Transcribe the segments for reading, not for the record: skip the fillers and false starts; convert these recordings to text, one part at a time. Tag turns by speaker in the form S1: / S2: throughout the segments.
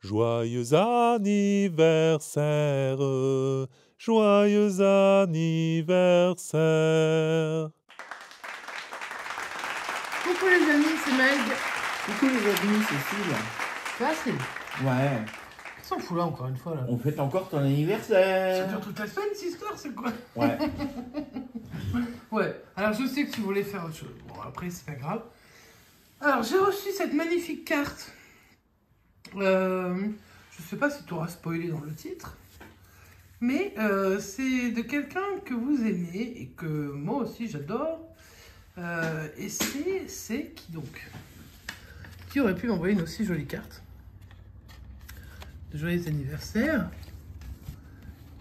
S1: Joyeux anniversaire, joyeux anniversaire.
S2: Coucou les amis, c'est Meg.
S3: Coucou les amis, Cécile.
S2: Facile.
S3: Ouais,
S2: Qu'est-ce qu'on fout là encore une fois là?
S3: on fête encore ton
S2: Ça
S3: anniversaire.
S2: dure toute la semaine cette histoire, c'est quoi?
S3: Ouais.
S2: Ouais, alors je sais que tu voulais faire autre chose. Bon, après, c'est pas grave. Alors, j'ai reçu cette magnifique carte. Je sais pas si tu auras spoilé dans le titre. Mais c'est de quelqu'un que vous aimez et que moi aussi j'adore. Et c'est qui donc? Qui aurait pu m'envoyer une aussi jolie carte? De joyeux anniversaire.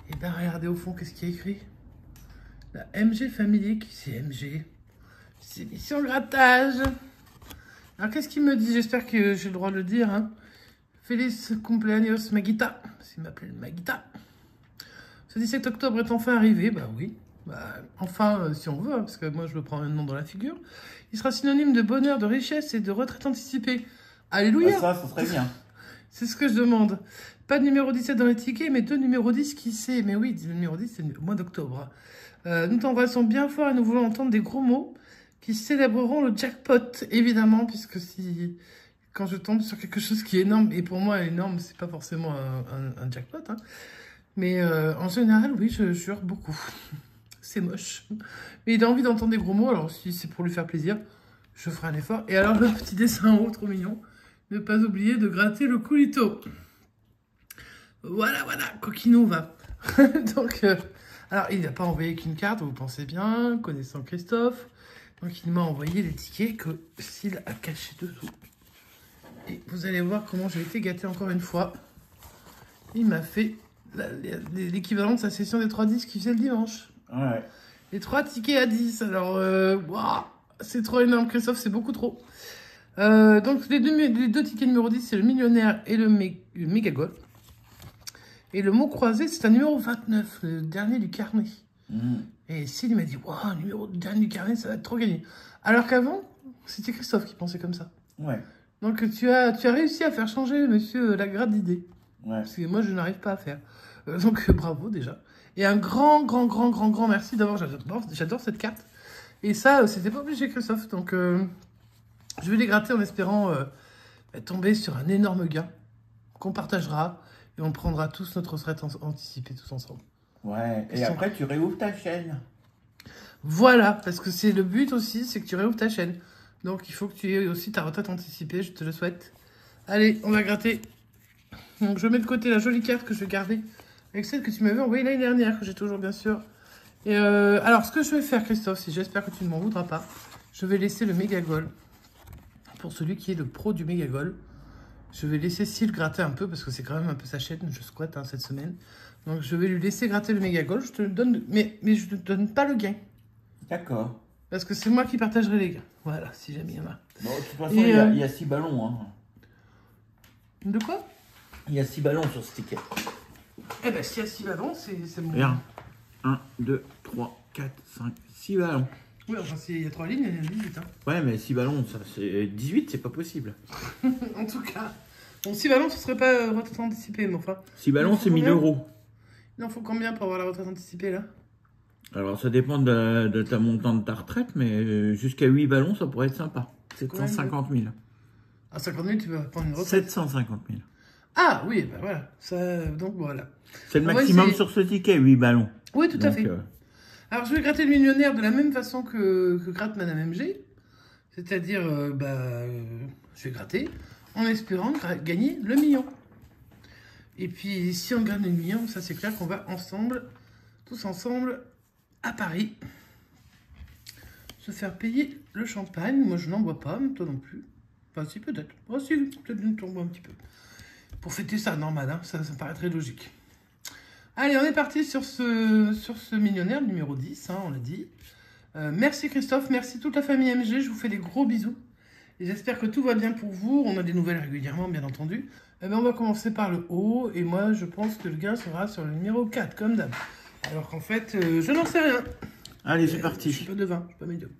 S2: Et ben regardez au fond, qu'est-ce qu'il y a écrit? La MG Family, qui c'est MG? C'est mission grattage. Alors qu'est-ce qu'il me dit? J'espère que j'ai le droit de le dire. Hein. Feliz cumpleaños Maguita. Il m'appelle Maguita. Ce 17 octobre est enfin arrivé. Bah oui. Bah, enfin, si on veut, hein, parce que moi je me prends un nom dans la figure. Il sera synonyme de bonheur, de richesse et de retraite anticipée. Alléluia.
S3: Ah, ça serait bien.
S2: C'est ce que je demande. Pas de numéro 17 dans les tickets, mais deux numéros 10 qui sait. Mais oui, le numéro 10, c'est le mois d'octobre. Nous t'embrassons bien fort et nous voulons entendre des gros mots qui célébreront le jackpot, évidemment, puisque si quand je tombe sur quelque chose qui est énorme, et pour moi énorme, c'est pas forcément un jackpot, hein, mais en général, oui, je jure beaucoup. C'est moche. Mais il a envie d'entendre des gros mots, alors si c'est pour lui faire plaisir, je ferai un effort. Et alors, le petit dessin en haut, trop mignon. Ne pas oublier de gratter le culito. Voilà, voilà, coquinou va. Donc, alors, il n'a pas envoyé qu'une carte, vous pensez bien, connaissant Christophe. Donc, il m'a envoyé les tickets que s'il a caché dessous. Et vous allez voir comment j'ai été gâté encore une fois. Il m'a fait l'équivalent de sa session des 3 10 qu'il faisait le dimanche.
S3: Ouais.
S2: Les 3 tickets à 10. Alors, waouh, c'est trop énorme, Christophe, c'est beaucoup trop. Donc, les deux tickets numéro 10, c'est le millionnaire et le méga goal. Et le mot croisé, c'est un numéro 29, le dernier du carnet. Et Céline m'a dit, waouh, numéro dernier du carnet, ça va être trop gagné. Alors qu'avant, c'était Christophe qui pensait comme ça.
S3: Ouais.
S2: Donc tu as réussi à faire changer monsieur la grade d'idée.
S3: Ouais.
S2: Parce que moi, je n'arrive pas à faire. Donc bravo déjà. Et un grand merci d'avoir, j'adore cette carte. Et ça, c'était pas obligé Christophe. Donc je vais les gratter en espérant tomber sur un énorme gain qu'on partagera. Et on prendra tous notre retraite anticipée tous ensemble.
S3: Ouais. Et après, tu réouvres ta chaîne.
S2: Voilà, parce que c'est le but aussi, c'est que tu réouvres ta chaîne. Donc il faut que tu aies aussi ta retraite anticipée, je te le souhaite. Allez, on va gratter. Donc je mets de côté la jolie carte que je vais garder avec celle que tu m'avais envoyée l'année dernière, que j'ai toujours bien sûr. Et alors ce que je vais faire, Christophe, si j'espère que tu ne m'en voudras pas, je vais laisser le méga goal. Pour celui qui est le pro du méga goal. Je vais laisser Syl gratter un peu, parce que c'est quand même un peu sa chaîne, je squatte hein, cette semaine. Donc je vais lui laisser gratter le méga goal, je te le donne, mais je ne te donne pas le gain.
S3: D'accord.
S2: Parce que c'est moi qui partagerai les gains. Voilà, si jamais il y en a.
S3: Bon, de toute façon, il y a 6 ballons. Hein.
S2: De quoi?
S3: Il y a 6 ballons sur ce ticket.
S2: Eh ben, s'il y a 6 ballons, c'est bon.
S3: Regarde. 1, 2, 3, 4, 5, 6 ballons.
S2: Oui, enfin, s'il y a 3 lignes, il y en a 18. Hein.
S3: Ouais, mais 6 ballons, ça, c'est 18, c'est pas possible.
S2: En tout cas. Bon, 6 ballons, ce serait pas retraite anticipée, mais enfin.
S3: 6 ballons, c'est 1000 euros.
S2: Il en faut combien pour avoir la retraite anticipée, là?
S3: Alors, ça dépend de ta montant de ta retraite, mais jusqu'à 8 ballons, ça pourrait être sympa. 750 000.
S2: À 50 000, tu vas prendre une retraite.
S3: 750 000.
S2: Ah, oui, ben voilà. Ça, donc, voilà.
S3: C'est le maximum sur ce ticket, 8 ballons.
S2: Oui, tout à fait. Alors, je vais gratter le millionnaire de la même façon que gratte Madame MG. C'est-à-dire, je vais gratter en espérant gagner le million. Et puis, si on gagne le million, ça c'est clair qu'on va ensemble, tous ensemble, à Paris, se faire payer le champagne. Moi, je n'en bois pas, mais toi non plus. Enfin, si, peut-être. Oh, si, peut-être que tu en bois un petit peu. Pour fêter ça, normal, hein, ça me paraît très logique. Allez, on est parti sur ce millionnaire numéro 10, hein, on l'a dit. Merci Christophe, merci toute la famille MG, je vous fais des gros bisous. Et j'espère que tout va bien pour vous, on a des nouvelles régulièrement, bien entendu. Eh bien, on va commencer par le haut, et moi, je pense que le gain sera sur le numéro 4, comme d'hab. Alors qu'en fait, je n'en sais rien.
S3: Allez, c'est parti.
S2: Je suis pas devin, je suis pas médium.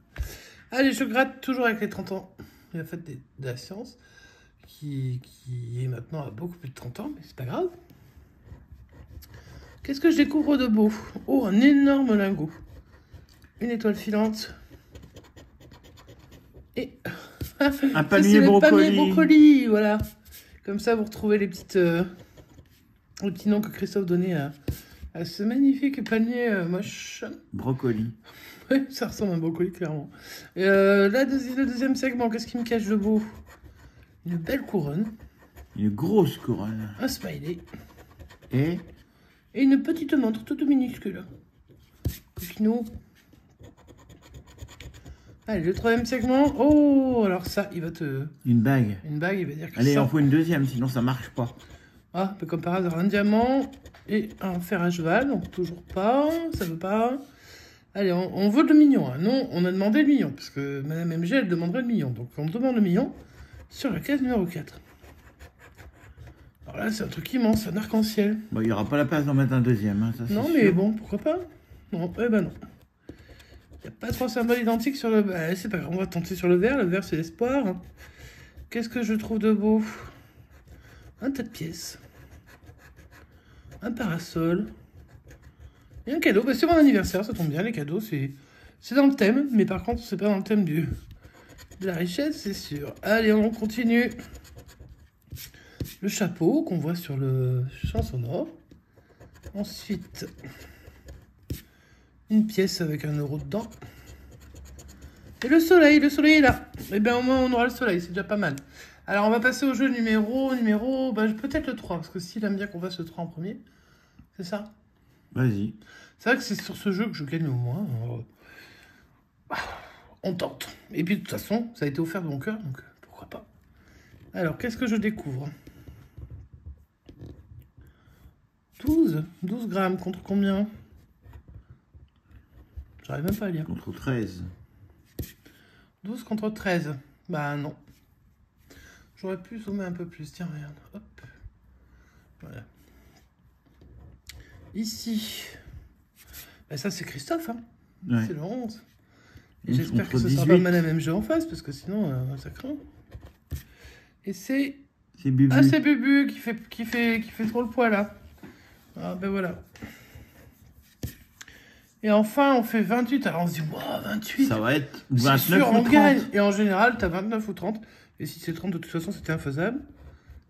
S2: Allez, je gratte toujours avec les 30 ans. La fête de la science. qui est maintenant à beaucoup plus de 30 ans, mais c'est pas grave. Qu'est-ce que je découvre de beau? Oh, un énorme lingot. Une étoile filante. Et
S3: Un
S2: ça, c'est
S3: panier
S2: le panier
S3: brocoli.
S2: brocoli, voilà. Comme ça, vous retrouvez les petits noms que Christophe donnait à ce magnifique panier moche.
S3: Brocoli.
S2: Oui, ça ressemble à un brocoli, clairement. Le deuxième segment, qu'est-ce qui me cache de beau? Une belle couronne,
S3: Une grosse couronne.
S2: un smiley
S3: Et
S2: et une petite montre toute minuscule. Coquinou. Allez, le troisième segment. Oh, alors ça, il va te...
S3: une bague.
S2: Une bague, il va dire que
S3: Allez, il
S2: ça...
S3: en faut une deuxième, sinon ça marche pas.
S2: Ah, mais comme par hasard, un diamant et un fer à cheval, donc toujours pas, ça veut pas. Allez, on veut le million. Hein. Non, on a demandé le million, parce que Madame MG, elle demanderait le million. Donc on demande le million sur la case numéro 4. Alors là, c'est un truc immense, un arc-en-ciel.
S3: Bon, il n'y aura pas la place d'en mettre un deuxième, hein, ça c'est
S2: Non,
S3: sûr.
S2: mais bon, pourquoi pas? Non, eh ben non. Il n'y a pas trois symboles identiques sur le... Bah, c'est pas grave, on va tenter sur le vert. Le vert, c'est l'espoir. Hein. Qu'est-ce que je trouve de beau? Un tas de pièces. Un parasol. Et un cadeau. Bah, c'est mon anniversaire, ça tombe bien, les cadeaux, c'est dans le thème. Mais par contre, c'est pas dans le thème de la richesse, c'est sûr. Allez, on continue. Le chapeau qu'on voit sur le champ sonore. Ensuite, une pièce avec un euro dedans. Et le soleil est là. Et bien au moins on aura le soleil, c'est déjà pas mal. Alors on va passer au jeu numéro, bah, peut-être le 3, parce que s'il aime bien qu'on fasse le 3 en premier, c'est ça?
S3: Vas-y.
S2: C'est vrai que c'est sur ce jeu que je gagne au moins. Alors, on tente. Et puis de toute façon, ça a été offert de mon cœur, donc pourquoi pas. Alors, qu'est-ce que je découvre? 12 grammes contre combien? J'arrive même pas à lire.
S3: Contre 13.
S2: 12 contre 13. Bah non. J'aurais pu zoomer un peu plus. Tiens, regarde. Hop. Voilà. Ici. Bah ça, c'est Christophe. Hein.
S3: Ouais.
S2: C'est le 11. Et
S3: 11
S2: j'espère que
S3: contre
S2: ce sera
S3: 18.
S2: pas Madame MG en face, parce que sinon, ça craint. Et c'est...
S3: C'est Bubu.
S2: Ah, c'est Bubu qui fait trop le poids, là. Ah, ben voilà. Et enfin, on fait 28. Alors, on se dit, wow, 28.
S3: Ça va être
S2: C'est
S3: 29
S2: sûr,
S3: ou
S2: on
S3: 30.
S2: gagne. Et en général, t'as 29 ou 30. Et si c'est 30, de toute façon, c'était infaisable.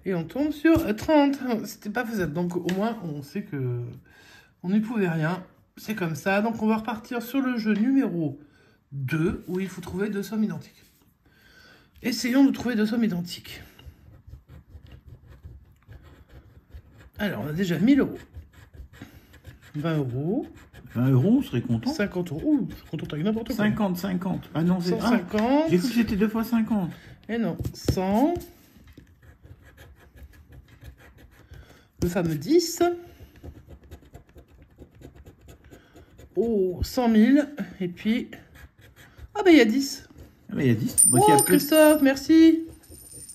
S2: Et on tombe sur 30. C'était pas faisable. Donc, au moins, on sait que on n'y pouvait rien. C'est comme ça. Donc, on va repartir sur le jeu numéro 2, où il faut trouver deux sommes identiques. Essayons de trouver deux sommes identiques. Alors, on a déjà 1000 euros. 20 euros.
S3: 20 euros, on serait content.
S2: 50 euros. Ouh, je suis content avec n'importe quoi.
S3: 50, 50. Ah non, c'est...
S2: 150.
S3: J'ai cru que c'était 2 fois 50.
S2: Et non, 100. Le fameux 10. Oh, 100 000. Et puis... Ah ben il y a 10.
S3: Ah bah, il y a 10. Donc,
S2: Oh, Christophe, merci.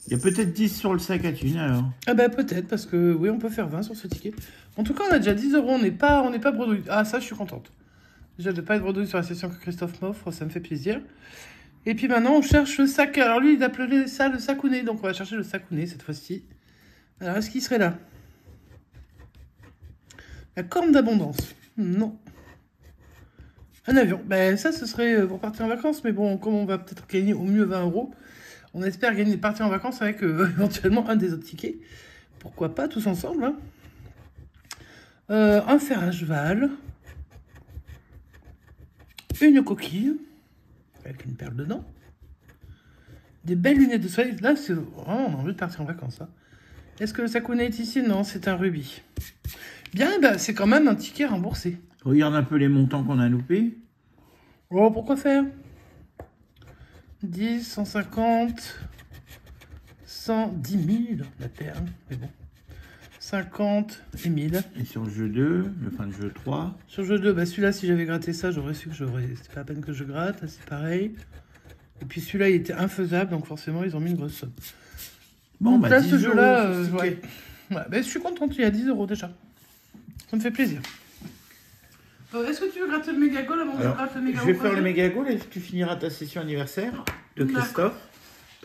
S3: il y a peut-être 10 sur le sac à thunes, alors.
S2: Ah ben peut-être, parce que oui, on peut faire 20 sur ce ticket. En tout cas, on a déjà 10 euros, on n'est pas bredouille. Ah, ça, je suis contente. Déjà, de ne pas être bredouille sur la session que Christophe m'offre, ça me fait plaisir. Et puis maintenant, on cherche le sac. Alors lui, il a appelé ça le sakouné, donc on va chercher le sakouné cette fois-ci. Alors, est-ce qu'il serait là? La corne d'abondance. Non. Un avion. Ben ça, ce serait pour partir en vacances, mais bon, comme on va peut-être gagner au mieux 20 euros, on espère gagner partir en vacances avec éventuellement un des autres tickets. Pourquoi pas, tous ensemble, hein. Un fer à cheval. Une coquille. Avec une perle dedans. Des belles lunettes de soleil. Là, c'est vraiment, on a envie de partir en vacances. Hein. Est-ce que le sakouné est ici? Non, c'est un rubis. Bien, ben, c'est quand même un ticket remboursé.
S3: Regarde un peu les montants qu'on a loupés.
S2: Oh, pourquoi faire? 10, 150, 100, 10 000, la terre, mais bon. 50 et 1000.
S3: Et sur le jeu 2, le jeu 3.
S2: Sur le jeu 2, bah celui-là, si j'avais gratté ça, j'aurais su que j'aurais... C'était pas la peine que je gratte, là, c'est pareil. Et puis celui-là, il était infaisable, donc forcément, ils ont mis une grosse somme.
S3: Bon,
S2: Donc
S3: bah,
S2: là,
S3: 10
S2: ce jeu-là,
S3: euros, sur ce
S2: ouais.
S3: ticket.
S2: Ouais, bah, je suis contente, il y a 10 euros déjà. Ça me fait plaisir. Est-ce que tu veux gratter le méga goal avant que je gratte le méga
S3: Je vais faire le méga goal et tu finiras ta session anniversaire de Christophe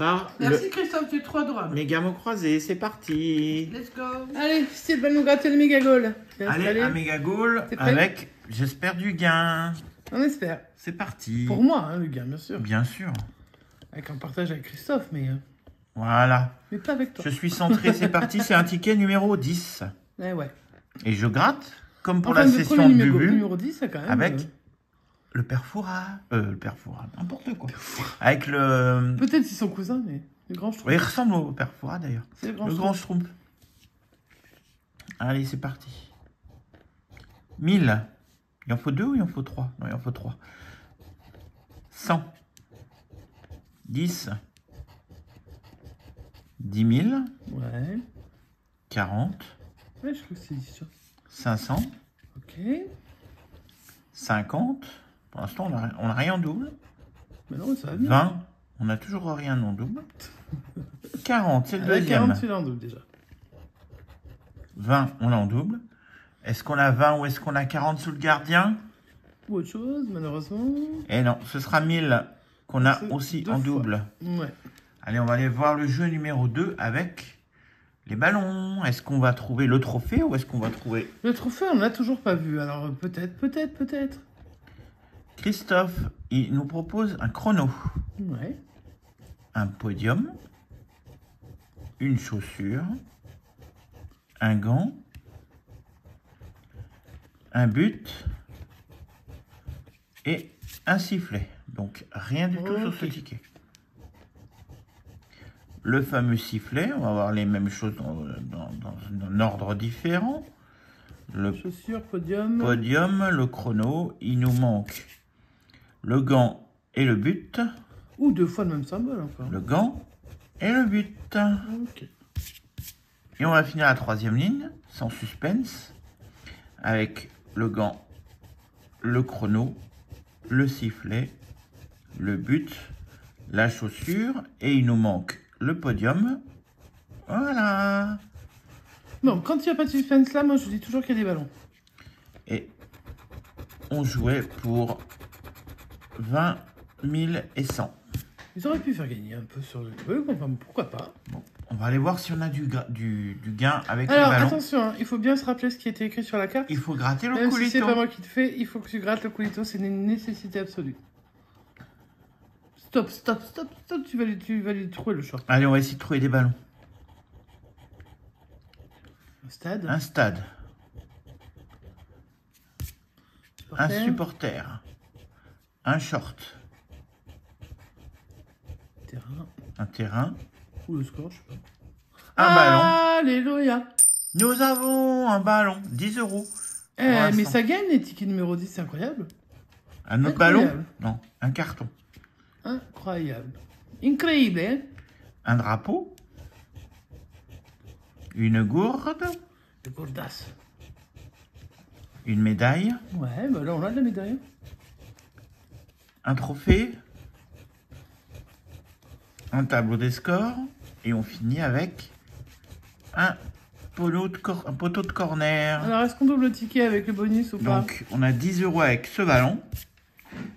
S3: par
S2: Merci Christophe, tu es trop adorable.
S3: le méga mot croisé. C'est parti.
S2: Let's go. Allez, Steve va nous gratter le méga goal.
S3: Allez, un méga goal
S2: T'es prêt?
S3: avec, j'espère, du gain.
S2: On espère.
S3: C'est parti.
S2: Pour moi, hein, le gars, bien sûr.
S3: Bien sûr.
S2: Avec un partage avec Christophe, mais
S3: Voilà.
S2: pas avec toi.
S3: Je suis centré, c'est parti. C'est un ticket numéro 10.
S2: Ouais.
S3: Et je gratte, comme pour
S2: Enfin,
S3: la
S2: le
S3: session
S2: premier
S3: de Bubu,
S2: numéro 10, ça quand même.
S3: avec le père Fouras. N'importe quoi. Avec le...
S2: Peut-être ils sont cousins, mais le grand
S3: Oui,
S2: Schtroumpf.
S3: il ressemble au père Fouras d'ailleurs.
S2: C'est le grand
S3: Le grand
S2: Schtroumpf.
S3: Schtroumpf. Allez, c'est parti. 1000. Il en faut 2 ou il en faut 3? Non, il en faut 3. 100. 10. 10 000.
S2: Ouais.
S3: 40.
S2: Ouais, je crois que c'est 10, ça.
S3: 500.
S2: Ok.
S3: 50. Pour l'instant, on n'a rien en double.
S2: Mais non, ça va bien.
S3: 20. On n'a toujours rien en double. 40, c'est le
S2: Avec
S3: deuxième.
S2: 40, c'est en double déjà.
S3: 20, on l'a en double. Est-ce qu'on a 20 ou est-ce qu'on a 40 sous le gardien?
S2: Ou autre chose, malheureusement.
S3: Eh non, ce sera 1000 qu'on a
S2: C'est
S3: aussi
S2: 2
S3: en
S2: fois.
S3: double.
S2: Ouais.
S3: Allez, on va aller voir le jeu numéro 2 avec les ballons. Est-ce qu'on va trouver le trophée ou est-ce qu'on va trouver...
S2: Le trophée, on l'a toujours pas vu. Alors peut-être.
S3: Christophe, il nous propose un chrono,
S2: Ouais.
S3: un podium, une chaussure, un gant, un but et un sifflet. Donc rien du tout sur ce
S2: Ok.
S3: ticket. Le fameux sifflet, on va avoir les mêmes choses dans un ordre différent. Le
S2: Chaussures, podium.
S3: podium, le chrono, il nous manque le gant et le but.
S2: Ou 2 fois le même symbole encore.
S3: Le gant et le but.
S2: Ok.
S3: Et on va finir la troisième ligne, sans suspense, avec le gant, le chrono, le sifflet, le but, la chaussure, et il nous manque le podium. Voilà.
S2: Bon, quand il n'y a pas de suspense là, moi je dis toujours qu'il y a des ballons.
S3: Et on jouait pour 20 000 et 100.
S2: Ils auraient pu faire gagner un peu sur le truc, enfin pourquoi pas.
S3: Bon, on va aller voir si on a du gain avec
S2: Alors
S3: les ballons.
S2: attention, hein, il faut bien se rappeler ce qui était écrit sur la carte.
S3: Il faut gratter le
S2: Même si c'est
S3: coulito.
S2: pas moi qui le fais, il faut que tu grattes le coulito, c'est une nécessité absolue. Stop, tu vas lui trouver le short.
S3: Allez, on va essayer de trouver des ballons.
S2: Un stade,
S3: Un stade, un
S2: supporter,
S3: supporter, un short,
S2: terrain,
S3: un terrain,
S2: ou le score, je sais
S3: un
S2: pas.
S3: ballon.
S2: Alléluia.
S3: Nous avons un ballon, 10 euros.
S2: Eh,
S3: Pour
S2: mais
S3: l'instant.
S2: ça gagne les tickets numéro 10, c'est incroyable.
S3: Un autre
S2: Incroyable.
S3: ballon? Non, un carton.
S2: Incroyable. Incroyable, hein.
S3: Un drapeau, une gourde,
S2: Le gourdas.
S3: une médaille,
S2: Ouais, bah là on a de la médaille.
S3: un trophée, un tableau des scores, et on finit avec un poteau de corner.
S2: Alors est-ce qu'on double le ticket avec le bonus ou pas?
S3: Donc, on a 10 euros avec ce ballon.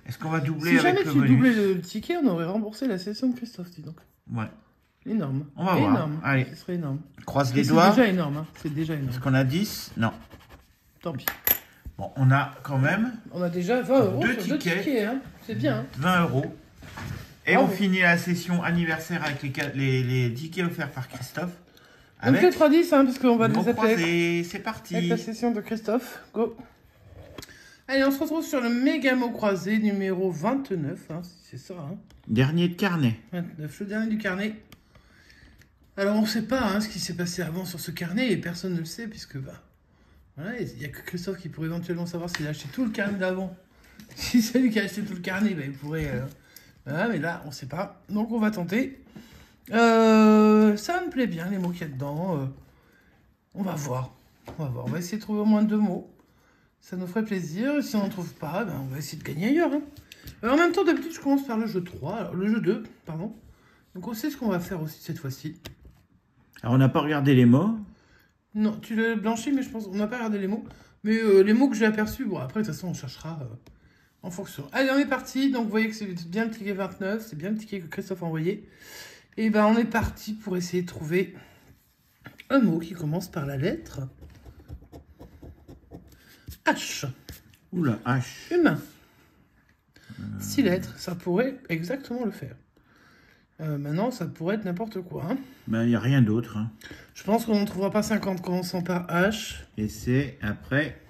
S3: Est-ce qu'on va doubler
S2: Si
S3: avec
S2: jamais
S3: le
S2: tu
S3: bonus?
S2: doublais le ticket, on aurait remboursé la session de Christophe, dis donc.
S3: Ouais.
S2: Énorme.
S3: On va voir.
S2: Énorme.
S3: Allez.
S2: Ce serait énorme.
S3: Croise
S2: Et
S3: les
S2: c'est
S3: doigts.
S2: déjà énorme, hein. C'est déjà énorme.
S3: Est-ce qu'on a 10? Non.
S2: Tant pis.
S3: Bon, on a quand même
S2: On a déjà 20 euros
S3: Deux
S2: sur
S3: tickets.
S2: hein. C'est bien. Hein.
S3: 20 euros. Et
S2: Bravo.
S3: on finit la session anniversaire avec les tickets offerts par Christophe.
S2: Donc
S3: Avec
S2: le 3-10, hein, parce qu'on va
S3: le
S2: les appeler
S3: croisé. C'est
S2: avec
S3: parti.
S2: la session de Christophe. Go. Allez, on se retrouve sur le méga mot croisé numéro 29. Hein, c'est ça, hein.
S3: Dernier de carnet.
S2: 29, le dernier du carnet. Alors, on ne sait pas hein, ce qui s'est passé avant sur ce carnet et personne ne le sait puisque, bah, voilà, il n'y a que Christophe qui pourrait éventuellement savoir s'il a acheté tout le carnet d'avant. Si c'est lui qui a acheté tout le carnet, bah, il pourrait... voilà, mais là, on ne sait pas. Donc, on va tenter. Ça me plaît bien, les mots qu'il y a dedans. On va voir. On va essayer de trouver au moins 2 mots. Ça nous ferait plaisir. Si on n'en trouve pas, ben, on va essayer de gagner ailleurs. Hein. En même temps, d'habitude, je commence par le jeu 3. Alors, le jeu 2, pardon. Donc, on sait ce qu'on va faire aussi cette fois-ci.
S3: Alors, on n'a pas regardé les mots.
S2: Non, tu l'as blanchi, mais je pense qu'on n'a pas regardé les mots. Mais les mots que j'ai aperçus, bon, après, de toute façon, on cherchera en fonction. Allez, on est parti. Donc, vous voyez que c'est bien le ticket 29. C'est bien le ticket que Christophe a envoyé. Et ben on est parti pour essayer de trouver un mot qui commence par la lettre H.
S3: Oula, H.
S2: Humain. 6 lettres, ça pourrait exactement le faire. Maintenant, ça pourrait être n'importe quoi. Hein.
S3: Ben, il n'y a rien d'autre. Hein.
S2: Je pense qu'on ne trouvera pas 50 commençant par H.
S3: Et c'est après...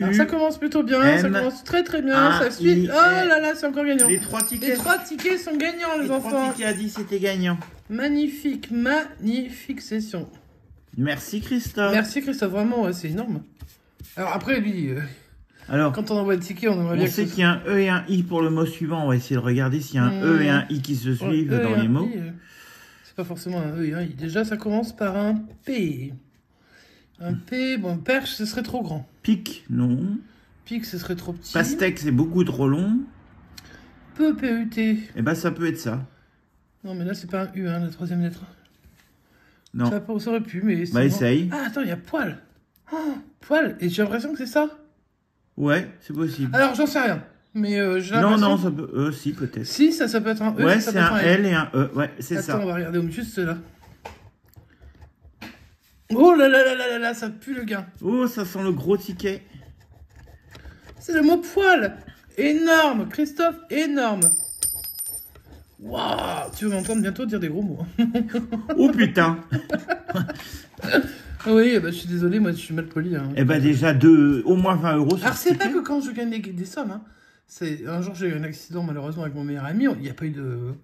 S2: Alors
S3: U,
S2: ça commence plutôt bien, ça
S3: M,
S2: commence très très bien,
S3: A,
S2: ça suit.
S3: I,
S2: Oh là là, c'est encore gagnant.
S3: Les 3 tickets.
S2: Les 3 tickets sont gagnants, les
S3: Les 3
S2: enfants.
S3: tickets à 10, c'était gagnant.
S2: Magnifique, magnifique session.
S3: Merci Christophe.
S2: Merci Christophe, vraiment, ouais, c'est énorme. Alors après, lui,
S3: Alors,
S2: quand on envoie le ticket, on aimerait
S3: on
S2: bien
S3: sait
S2: que
S3: qu'il y a un E et un I pour le mot suivant. On va essayer de regarder s'il y a un E et un I qui se suivent
S2: E
S3: dans
S2: et un
S3: les mots.
S2: I, c'est pas forcément un E et un I. Déjà, ça commence par un P. Un P, bon, perche, ce serait trop grand.
S3: Pic, non.
S2: Pic, ce serait trop petit.
S3: Pastèque, c'est beaucoup trop long.
S2: Peu, P-U-T.
S3: Eh ben, ça peut être ça.
S2: Non, mais là, c'est pas un U, hein, la troisième lettre.
S3: Non.
S2: Ça aurait pu, mais...
S3: Bah, essaye.
S2: Ah, attends, il y a poil. Oh, poil, et j'ai l'impression que c'est ça.
S3: Ouais, c'est possible.
S2: Alors, j'en sais rien. Mais j'ai
S3: Non,
S2: l'impression...
S3: non, ça peut... si, peut-être.
S2: Si, ça peut être un E.
S3: Ouais,
S2: ça
S3: c'est
S2: peut être
S3: un L et un E. Ouais, c'est
S2: Attends,
S3: ça.
S2: on va regarder juste là. Oh là là là là là là, ça pue le gain.
S3: Oh, ça sent le gros ticket.
S2: C'est le mot poil. Énorme, Christophe, énorme. Waouh, tu vas m'entendre bientôt dire des gros mots.
S3: Oh putain.
S2: Oui, bah, je suis désolé, moi je suis mal poli. Hein.
S3: Eh ben déjà, au moins 20 euros sur
S2: Alors
S3: ce
S2: c'est pas
S3: ticket.
S2: que quand je gagne des sommes. Hein. Un jour j'ai eu un accident malheureusement avec mon meilleur ami. Il n'y a pas eu de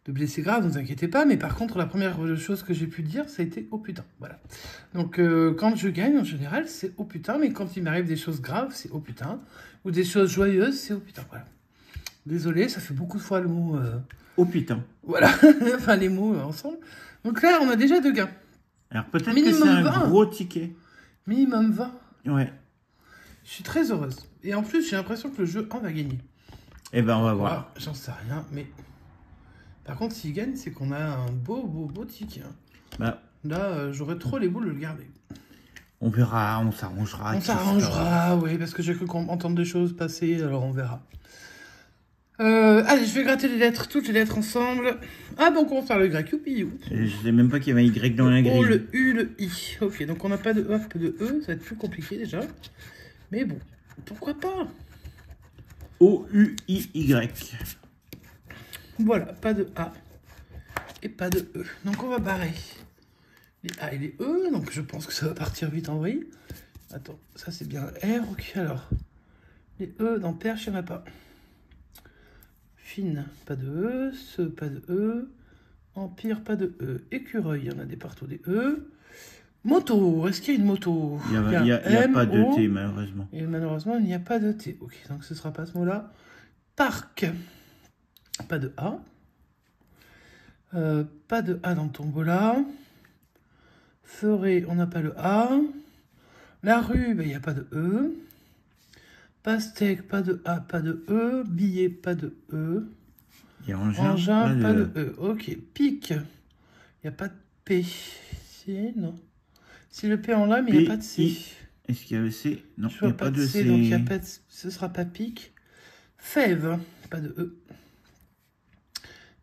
S2: blessés graves, ne vous inquiétez pas. Mais par contre, la première chose que j'ai pu dire, ça a été oh putain. Voilà. Donc quand je gagne en général, c'est oh putain. Mais quand il m'arrive des choses graves, c'est oh putain. Ou des choses joyeuses, c'est oh putain. Voilà. Désolé, ça fait beaucoup de fois le mot.
S3: Oh putain.
S2: Voilà, enfin les mots ensemble. Donc là, on a déjà 2 gains.
S3: Alors peut-être que
S2: Minimum
S3: c'est un
S2: 20.
S3: gros ticket.
S2: Minimum 20.
S3: Ouais.
S2: Je suis très heureuse. Et en plus, j'ai l'impression que le jeu 1 va gagner.
S3: Eh ben on va voir.
S2: Voilà, j'en sais rien, mais... Par contre, s'il gagne, c'est qu'on a un beau ticket. Hein.
S3: Bah,
S2: Là, j'aurais trop les boules de le garder.
S3: on verra, on s'arrangera.
S2: On s'arrangera, oui, parce que j'ai cru entendre des choses passer, alors on verra. Allez, je vais gratter les lettres, toutes les lettres ensemble. Ah, donc on va faire le grec, youpi.
S3: Je sais même pas qu'il y avait un Y dans la grille.
S2: Oh, le U, le I. Ok, donc on n'a pas de E, pas de E, ça va être plus compliqué déjà. Mais bon, pourquoi pas?
S3: O-U-I-Y.
S2: Voilà, pas de A et pas de E. Donc on va barrer les A et les E. Donc je pense que ça va partir vite en vrille. Attends, ça c'est bien R. Ok, alors. Les E dans perche, il n'y en a pas. Fine, pas de E. Ce, pas de E. Empire, pas de E. Écureuil, il y en a des partout des E. Moto, est-ce qu'il y a une moto?
S3: Il n'y a, pas de
S2: M-O.
S3: T malheureusement.
S2: Et malheureusement, il n'y a pas de T. Ok, donc ce ne sera pas ce mot-là. Parc. Pas de A. Pas de A dans le tombola. Forêt, on n'a pas le A. La rue, ben, il n'y a pas de E. Pastèque, pas de A, pas de E. Billet, pas de E.
S3: Et engin,
S2: Engin, pas de E. Ok. Pic, il n'y a pas de P. Si, non. Si le P en là, mais il n'y a pas de C.
S3: Est-ce qu'il y a le C? Non,
S2: Je
S3: il n'y
S2: vois
S3: a pas de C.
S2: donc y a pas de... ce sera pas pic. Fève, pas de E.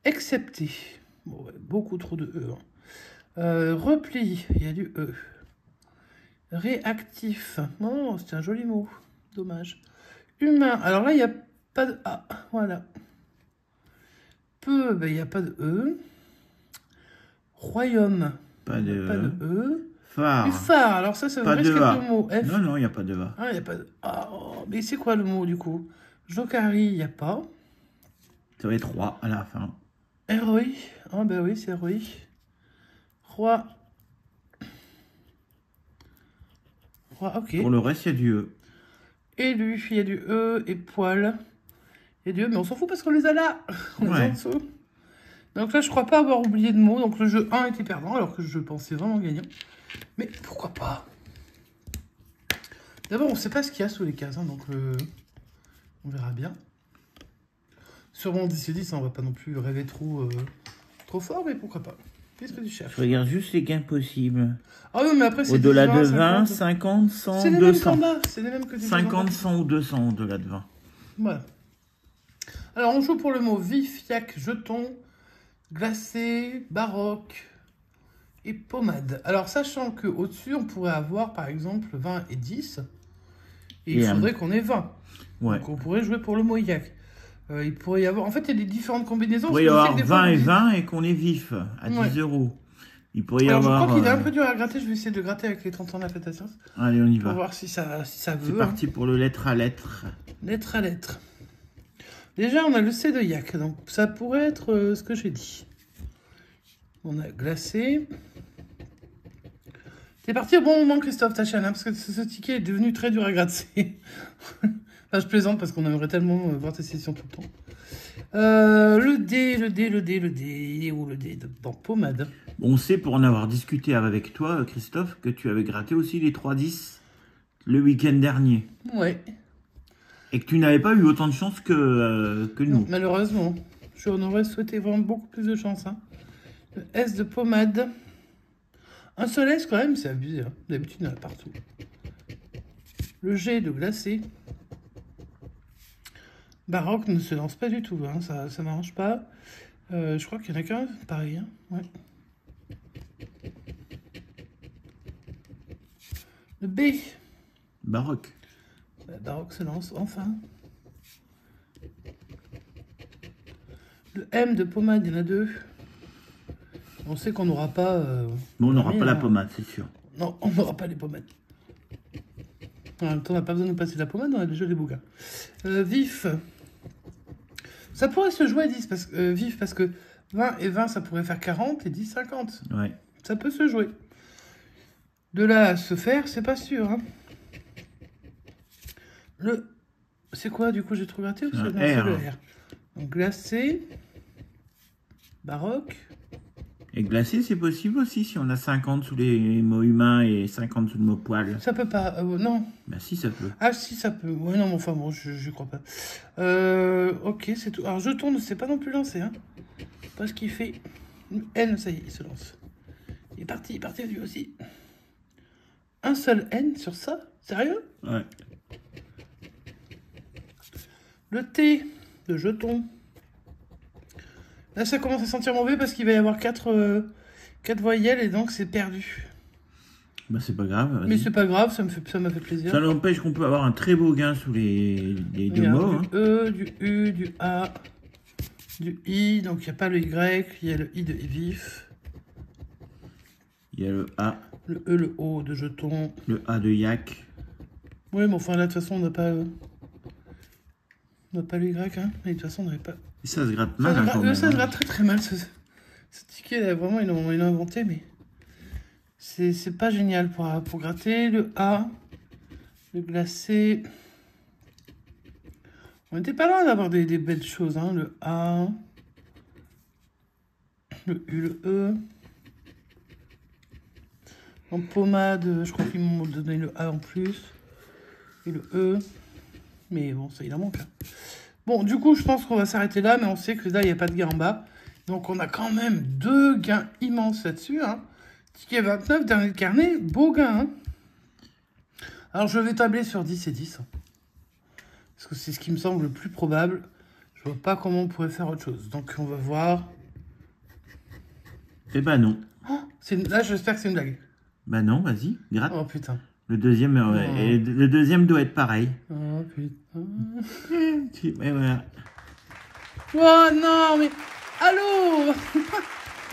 S2: Excepté. Bon, ouais, beaucoup trop de E. Hein. Repli, il y a du E. Réactif. Oh, c'est un joli mot. Dommage. Humain. Alors là, il n'y a pas de A. Voilà. Peu, ben, il n'y a pas de E. Royaume.
S3: Pas de
S2: E.
S3: Phare.
S2: Du phare. Alors ça veut
S3: Pas
S2: presque
S3: de A.
S2: le mot. F.
S3: Non, non, il n'y a pas de A.
S2: Ah, il n'y a pas de... Oh, mais c'est quoi le mot, du coup? Jokari, il n'y a pas.
S3: Ça va être 3 à la fin.
S2: Héroï. Ah, ben oui, c'est héroï. Roi. Roi, ok.
S3: Pour le reste, il y a du E.
S2: Élu, il y a du E et poil. Il y a du E, mais on s'en fout parce qu'on les a là. On les a en dessous. Donc là, je crois pas avoir oublié de mots. Donc le jeu 1 était perdant, alors que je pensais vraiment gagnant. Mais pourquoi pas? D'abord, on ne sait pas ce qu'il y a sous les cases, hein, donc on verra bien. Sûrement 10 et 10, hein, on va pas non plus rêver trop fort, mais pourquoi pas? Qu'est-ce que tu cherches?
S3: Je regarde juste les gains possibles.
S2: Ah oui, mais après, c'est
S3: Au-delà de
S2: 10,
S3: 20, 50, 100,
S2: c'est les mêmes
S3: 200.
S2: combats, c'est les mêmes que
S3: 50, 100 ou 200 au-delà de 20.
S2: Voilà. Alors, on joue pour le mot vif, fiac, jeton, glacé, baroque et pommade. Alors, sachant qu'au-dessus, on pourrait avoir, par exemple, 20 et 10. Et il faudrait qu'on ait 20.
S3: Ouais.
S2: Donc, on pourrait jouer pour le Moïac. Il pourrait y avoir... En fait, il y a des différentes combinaisons.
S3: Il pourrait y avoir 20 et 20 et qu'on est vif à 10 €. Il pourrait y
S2: Alors,
S3: avoir...
S2: je crois qu'il est un peu dur à gratter. Je vais essayer de gratter avec les 30 ans de la fête à science.
S3: Allez, on y
S2: Pour
S3: va.
S2: voir si ça veut.
S3: C'est parti pour le lettre à lettre.
S2: Lettre à lettre. Déjà, on a le C de yak. Donc, ça pourrait être ce que j'ai dit. On a glacé. T'es parti au bon moment, Christophe Tachan, parce que ce ticket est devenu très dur à gratter. Enfin, je plaisante parce qu'on aimerait tellement voir tes sessions tout le temps. Le D. Il est où le D dans pommade?
S3: Bon, on sait pour en avoir discuté avec toi, Christophe, que tu avais gratté aussi les 3-10 le week-end dernier.
S2: Ouais.
S3: Et que tu n'avais pas eu autant de chance que nous.
S2: Non, malheureusement. On aurait souhaité vraiment beaucoup plus de chance. Hein. Le S de pommade. Un seul S quand même, c'est abusé. Hein. D'habitude, il y en a partout. Le G de glacé. Baroque ne se lance pas du tout. Hein. Ça m'arrange pas. Je crois qu'il y en a qu'un, pareil. Hein. Ouais. Le B.
S3: Baroque.
S2: Baroque se lance, enfin. Le M de pommade, il y en a 2. On sait qu'on n'aura pas...
S3: Bon, on n'aura pas la pommade, c'est sûr.
S2: Non, on n'aura pas les pommades. En même temps, on n'a pas besoin de passer la pommade, on a déjà les bouquins. Vif. Ça pourrait se jouer à 10, vif, parce que 20 et 20, ça pourrait faire 40, et 10, 50.
S3: Ouais.
S2: Ça peut se jouer. De là à se faire, c'est pas sûr. Hein. Le... C'est quoi, du coup, j'ai trop raté ou c'est le R. Donc, glacé. Baroque.
S3: Et glacé, c'est possible aussi si on a 50 sous les mots humains et 50 sous le mot poil.
S2: Ça peut pas, non.
S3: Bah si, ça peut.
S2: Ah si, ça peut. Ouais, non, mais enfin bon, je crois pas. Ok, c'est tout. Alors, jeton ne s'est pas non plus lancé, hein. Parce qu'il fait... N, ça y est, il se lance. Il est parti lui aussi. Un seul N sur ça? Sérieux?
S3: Ouais.
S2: Le T de jeton. Là, ça commence à sentir mauvais parce qu'il va y avoir 4 voyelles et donc c'est perdu.
S3: Bah c'est pas grave.
S2: Mais c'est pas grave, ça m'a fait plaisir.
S3: Ça n'empêche qu'on peut avoir un très beau gain sous les deux mots.
S2: Du E, du U, du A, du I. Donc il n'y a pas le Y, il y a le I de vif.
S3: Il y a le A.
S2: Le E, le O de jeton.
S3: Le A de yak.
S2: Oui, mais enfin là, de toute façon, on n'a pas... On n'a pas le Y, hein. Mais de toute façon, on n'avait pas...
S3: Et ça se gratte mal, quand même.
S2: Ça se gratte très très mal, ce ticket, là, vraiment, ils l'ont inventé, mais... C'est pas génial pour gratter. Le A, le glacé... On n'était pas loin d'avoir des belles choses, hein. Le A... Le U, le E... En pommade, je crois qu'ils m'ont donné le A en plus. Et le E... Mais bon, ça, il en manque. Hein. Bon, du coup, je pense qu'on va s'arrêter là, mais on sait que là, il n'y a pas de gain en bas. Donc, on a quand même 2 gains immenses là-dessus. Hein. Ticket 29, dernier de carnet, beau gain. Hein. Alors, je vais tabler sur 10 et 10. Hein. Parce que c'est ce qui me semble le plus probable. Je vois pas comment on pourrait faire autre chose. Donc, on va voir.
S3: Eh ben non.
S2: Oh, là, j'espère que c'est une blague.
S3: Bah non, vas-y, gratte.
S2: Oh, putain.
S3: Le deuxième, et le deuxième doit être pareil.
S2: Oh, putain.
S3: Et voilà.
S2: Oh non, mais... Allô.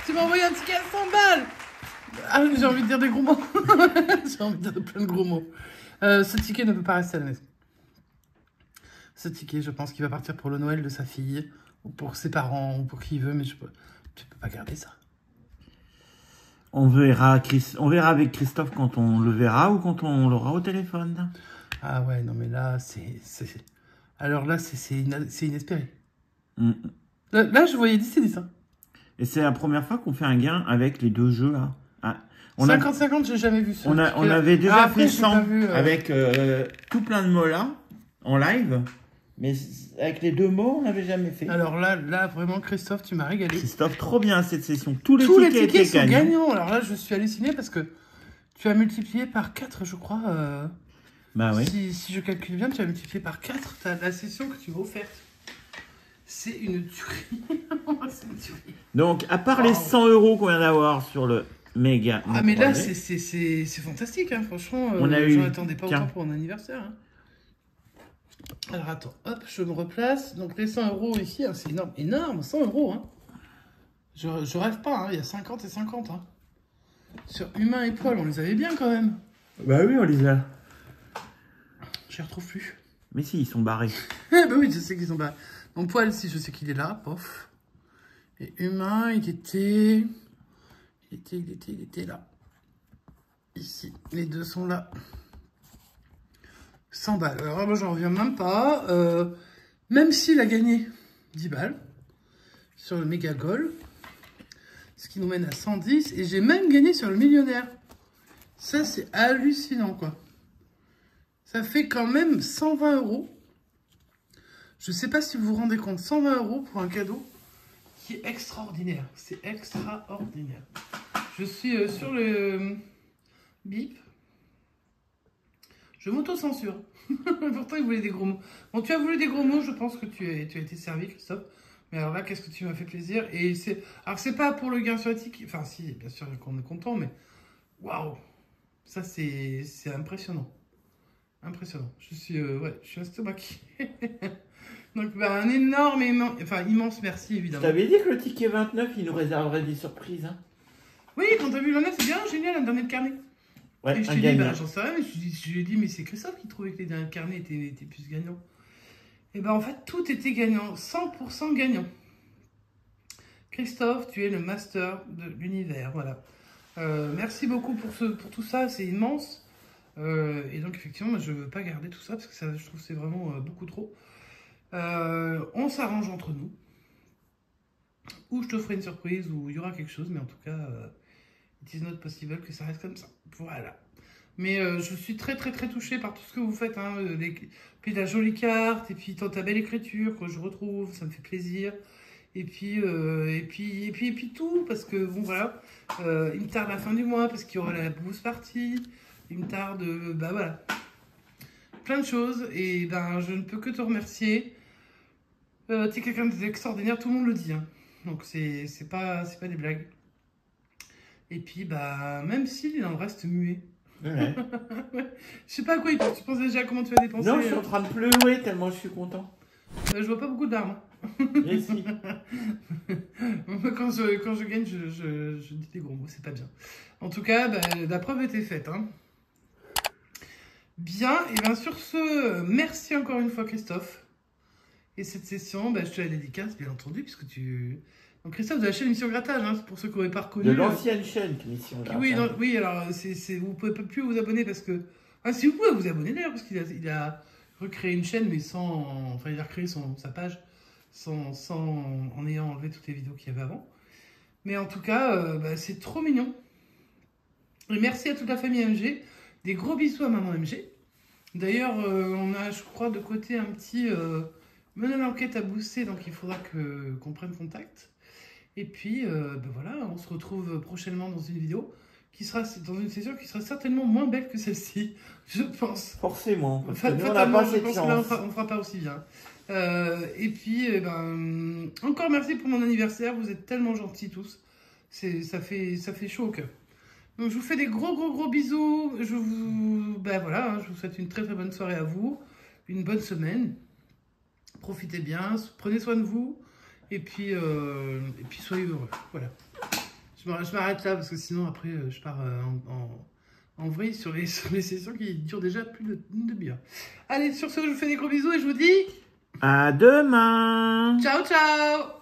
S2: Tu m'as envoyé un ticket à 100 balles. Ah, j'ai envie de dire des gros mots. J'ai envie de dire plein de gros mots. Ce ticket ne peut pas rester à la maison. Ce ticket, je pense qu'il va partir pour le Noël de sa fille, ou pour ses parents, ou pour qui il veut, mais tu peux pas garder ça.
S3: On verra avec Christophe quand on le verra ou quand on l'aura au téléphone.
S2: Ah ouais, non mais là, alors là, c'est inespéré.
S3: Mm.
S2: Là, je voyais 10 et 10. Hein.
S3: Et c'est la première fois qu'on fait un gain avec les deux jeux là. Ah,
S2: 50-50, j'ai jamais vu ça.
S3: On avait déjà fait 100
S2: vu,
S3: avec tout plein de mots là, en live. Mais avec les deux mots, on n'avait jamais fait.
S2: Alors là, vraiment, Christophe, tu m'as régalé.
S3: Christophe, trop bien cette session. Tous les
S2: tickets
S3: étaient
S2: sont gagnants. Alors là, je suis halluciné parce que tu as multiplié par 4, je crois.
S3: Bah oui.
S2: Si je calcule bien, tu as multiplié par 4 la session que tu m'as offerte. C'est une tuerie. C'est une tuerie.
S3: Donc, à part les 100 € qu'on vient d'avoir sur le méga.
S2: Ah, mais là, c'est fantastique, hein, franchement.
S3: On a eu.
S2: J'en attendais pas
S3: Tiens.
S2: autant pour mon anniversaire. Hein. Alors, attends, hop, je me replace. Donc, les 100 € ici, hein, c'est énorme. Énorme, 100 €. Hein. Je rêve pas, hein, il y a 50 et 50. Hein. Sur Humain et Poil, on les avait bien quand même.
S3: Bah oui, on les a.
S2: Je les retrouve plus.
S3: Mais si, ils sont barrés.
S2: Bah oui, je sais qu'ils sont pas. Donc Poil, si je sais qu'il est là, pof. Et Humain, il était là. Ici, les deux sont là. 100 balles. Alors moi, j'en reviens même pas. Même s'il a gagné 10 balles sur le méga goal, ce qui nous mène à 110. Et j'ai même gagné sur le millionnaire. Ça, c'est hallucinant, quoi. Ça fait quand même 120 €. Je ne sais pas si vous vous rendez compte, 120 € pour un cadeau qui est extraordinaire. C'est extraordinaire. Je suis sur le bip. Je m'auto-censure. Pourtant, il voulait des gros mots. Bon, tu as voulu des gros mots, je pense que tu as été servi, Christophe. Mais alors là, qu'est-ce que tu m'as fait plaisir. Et c'est... Alors, c'est pas pour le gain sur éthique. Enfin, si, bien sûr qu'on est content, mais... Waouh! Ça, c'est impressionnant. Impressionnant. Je suis estomaqué. Donc, bah, un énorme, immense merci,
S3: Je
S2: évidemment.
S3: t'avais dit que le ticket 29, il nous réserverait des surprises. Hein.
S2: Oui, quand t'as vu le 9, c'est bien, génial, un dernier carnet.
S3: Ouais,
S2: Et je
S3: un
S2: t'ai dit,
S3: gagnant.
S2: bah, j'en sais rien, mais je lui ai dit, mais c'est Christophe qui trouvait que les derniers carnets étaient plus gagnants. Et ben en fait, tout était gagnant, 100% gagnant. Christophe, tu es le master de l'univers, voilà. Merci beaucoup pour tout ça, c'est immense. Et donc, effectivement, moi, je ne veux pas garder tout ça, parce que ça, je trouve que c'est vraiment beaucoup trop. On s'arrange entre nous. Ou je te ferai une surprise, ou il y aura quelque chose, mais en tout cas, it is not possible que ça reste comme ça. Voilà. Mais je suis très touchée par tout ce que vous faites. Hein, puis la jolie carte, et puis ta belle écriture que je retrouve, ça me fait plaisir. Et puis tout, parce que bon voilà, il me tarde la fin du mois, parce qu'il y aura la bourse partie. Il me tarde, bah voilà, plein de choses. Et ben je ne peux que te remercier. Tu es quelqu'un d'extraordinaire, tout le monde le dit. Hein. Donc c'est pas des blagues. Et puis bah même s'il en reste muet.
S3: Ouais.
S2: Je sais pas à quoi il pense. Tu penses déjà à comment tu vas dépenser?
S3: Non, je suis en train de pleurer tellement je suis content.
S2: Je vois pas beaucoup de larmes.
S3: Et si.
S2: Quand je gagne, je dis des gros mots, c'est pas bien. En tout cas, bah, la preuve était faite. Hein. Bien, et bien sur ce, merci encore une fois Christophe. Et cette session, bah, je te la dédicace, bien entendu, puisque tu... Donc Christophe de la chaîne Mission Grattage, hein, pour ceux qui n'auraient pas reconnu.
S3: De l'ancienne chaîne Mission Grattage.
S2: Oui, non, oui, alors vous ne pouvez plus vous abonner parce que... Ah, si vous pouvez vous abonner d'ailleurs, parce qu'il a recréé une chaîne, mais sans... Enfin, il a recréé sa page en ayant enlevé toutes les vidéos qu'il y avait avant. Mais en tout cas, bah, c'est trop mignon. Et merci à toute la famille MG. Des gros bisous à maman MG. D'ailleurs, on a, je crois, de côté un petit meneur d'enquête à booster, donc il faudra qu'on prenne contact. Et puis, ben voilà, on se retrouve prochainement dans une vidéo qui sera dans une session qui sera certainement moins belle que celle-ci, je pense.
S3: Forcément, parce que nous, on n'a
S2: Fatalement,
S3: pas
S2: je
S3: cette
S2: pense que là,
S3: chance.
S2: on fera pas aussi bien. Et puis, encore merci pour mon anniversaire, vous êtes tellement gentils tous. Ça fait chaud au cœur. Donc, je vous fais des gros bisous. Voilà, hein, je vous souhaite une très bonne soirée à vous, une bonne semaine. Profitez bien, prenez soin de vous. Et puis soyez heureux. Voilà. Je m'arrête là parce que sinon après je pars en vrille sur les sessions qui durent déjà plus d'une demi-heure. Allez, sur ce, je vous fais des gros bisous et je vous dis...
S3: À demain!
S2: Ciao, ciao!